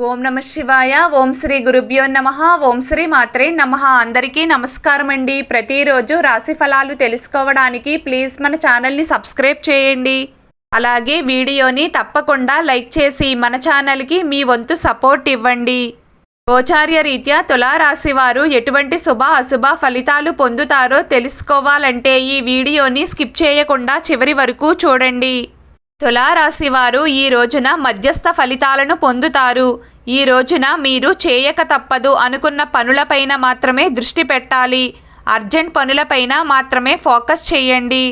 ఓం నమ శివాయ. ఓం శ్రీ గురుభ్యో నమః. ఓం శ్రీ మాత్రే నమః. అందరికీ నమస్కారం అండి. ప్రతిరోజు రాశి ఫలాలు తెలుసుకోవడానికి ప్లీజ్ మన ఛానల్ని సబ్స్క్రైబ్ చేయండి. అలాగే వీడియోని తప్పకుండా లైక్ చేసి మన ఛానల్కి మీ వంతు సపోర్ట్ ఇవ్వండి. గోచార్య రీత్యా తులారాశి వారు ఎటువంటి శుభ అశుభ ఫలితాలు పొందుతారో తెలుసుకోవాలంటే ఈ వీడియోని స్కిప్ చేయకుండా చివరి వరకు చూడండి. తులారాశి వారు ఈ రోజున మధ్యస్థ ఫలితాలను పొందుతారు. ఈ రోజున మీరు చేయక తప్పదు అనుకున్న పనులపైన మాత్రమే దృష్టి పెట్టాలి. అర్జెంట్ పనులపైన మాత్రమే ఫోకస్ చేయండి.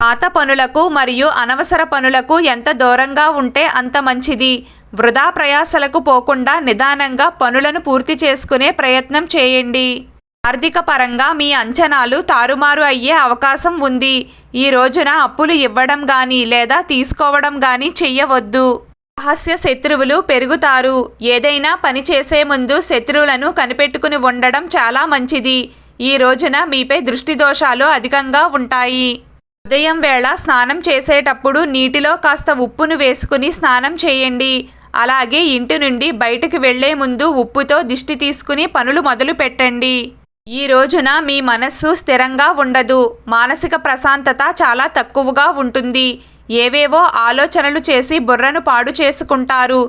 పాత పనులకు మరియు అనవసర పనులకు ఎంత దూరంగా ఉంటే అంత మంచిది. వృధా ప్రయాసలకు పోకుండా నిదానంగా పనులను పూర్తి చేసుకునే ప్రయత్నం చేయండి. ఆర్థిక పరంగా మీ అంచనాలు తారుమారు అయ్యే అవకాశం ఉంది. ఈ రోజున అప్పులు ఇవ్వడం కానీ లేదా తీసుకోవడం కానీ చెయ్యవద్దు. రహస్య శత్రువులు పెరుగుతారు. ఏదైనా పని చేసే ముందు శత్రువులను కనిపెట్టుకుని ఉండడం చాలా మంచిది. ఈ రోజున మీపై దృష్టి దోషాలు అధికంగా ఉంటాయి. ఉదయం వేళ స్నానం చేసేటప్పుడు నీటిలో కాస్త ఉప్పును వేసుకుని స్నానం చేయండి. అలాగే ఇంటి నుండి బయటకు వెళ్లే ముందు ఉప్పుతో దిష్టి తీసుకుని పనులు మొదలు పెట్టండి. ఈ రోజున మీ మనస్సు స్థిరంగా ఉండదు. మానసిక ప్రశాంతత చాలా తక్కువగా ఉంటుంది. ఏవేవో ఆలోచనలు చేసి బుర్రను పాడు చేసుకుంటారు.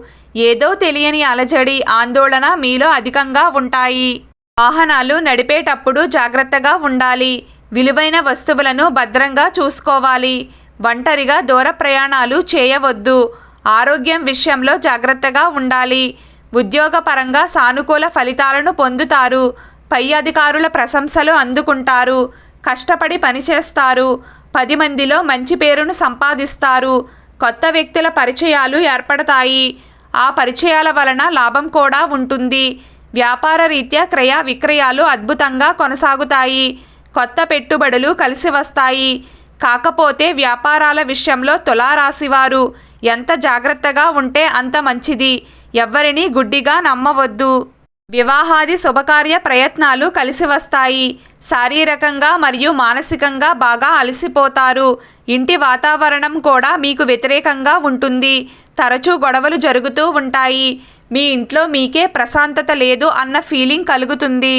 ఏదో తెలియని అలజడి, ఆందోళన మీలో అధికంగా ఉంటాయి. వాహనాలు నడిపేటప్పుడు జాగ్రత్తగా ఉండాలి. విలువైన వస్తువులను భద్రంగా చూసుకోవాలి. ఒంటరిగా దూర ప్రయాణాలు చేయవద్దు. ఆరోగ్యం విషయంలో జాగ్రత్తగా ఉండాలి. ఉద్యోగపరంగా సానుకూల ఫలితాలను పొందుతారు. పై అధికారుల ప్రశంసలు అందుకుంటారు. కష్టపడి పనిచేస్తారు. 10 మందిలో మంచి పేరును సంపాదిస్తారు. కొత్త వ్యక్తుల పరిచయాలు ఏర్పడతాయి. ఆ పరిచయాల వలన లాభం కూడా ఉంటుంది. వ్యాపార రీత్యా క్రయ విక్రయాలు అద్భుతంగా కొనసాగుతాయి. కొత్త పెట్టుబడులు కలిసి వస్తాయి. కాకపోతే వ్యాపారాల విషయంలో తులారాశివారు ఎంత జాగ్రత్తగా ఉంటే అంత మంచిది. ఎవ్వరినీ గుడ్డిగా నమ్మవద్దు. వివాహాది శుభకార్య ప్రయత్నాలు కలిసి వస్తాయి. శారీరకంగా మరియు మానసికంగా బాగా అలసిపోతారు. ఇంటి వాతావరణం కూడా మీకు వ్యతిరేకంగా ఉంటుంది. తరచూ గొడవలు జరుగుతూ ఉంటాయి. మీ ఇంట్లో మీకే ప్రశాంతత లేదు అన్న ఫీలింగ్ కలుగుతుంది.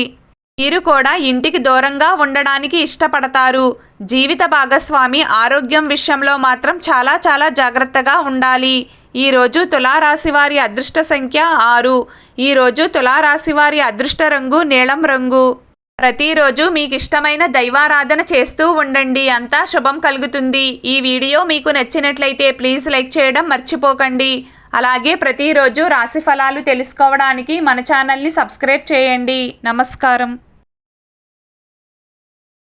మీరు కూడా ఇంటికి దూరంగా ఉండడానికి ఇష్టపడతారు. జీవిత భాగస్వామి ఆరోగ్యం విషయంలో మాత్రం చాలా జాగ్రత్తగా ఉండాలి. ఈరోజు తులారాశివారి అదృష్ట సంఖ్య 6. ఈరోజు తులారాశివారి అదృష్ట రంగు నీలం రంగు. ప్రతిరోజు మీకు ఇష్టమైన దైవారాధన చేస్తూ ఉండండి. అంతా శుభం కలుగుతుంది. ఈ వీడియో మీకు నచ్చినట్లయితే ప్లీజ్ లైక్ చేయడం మర్చిపోకండి. అలాగే ప్రతిరోజు రాశి ఫలాలు తెలుసుకోవడానికి మన ఛానల్ని సబ్స్క్రైబ్ చేయండి. నమస్కారం.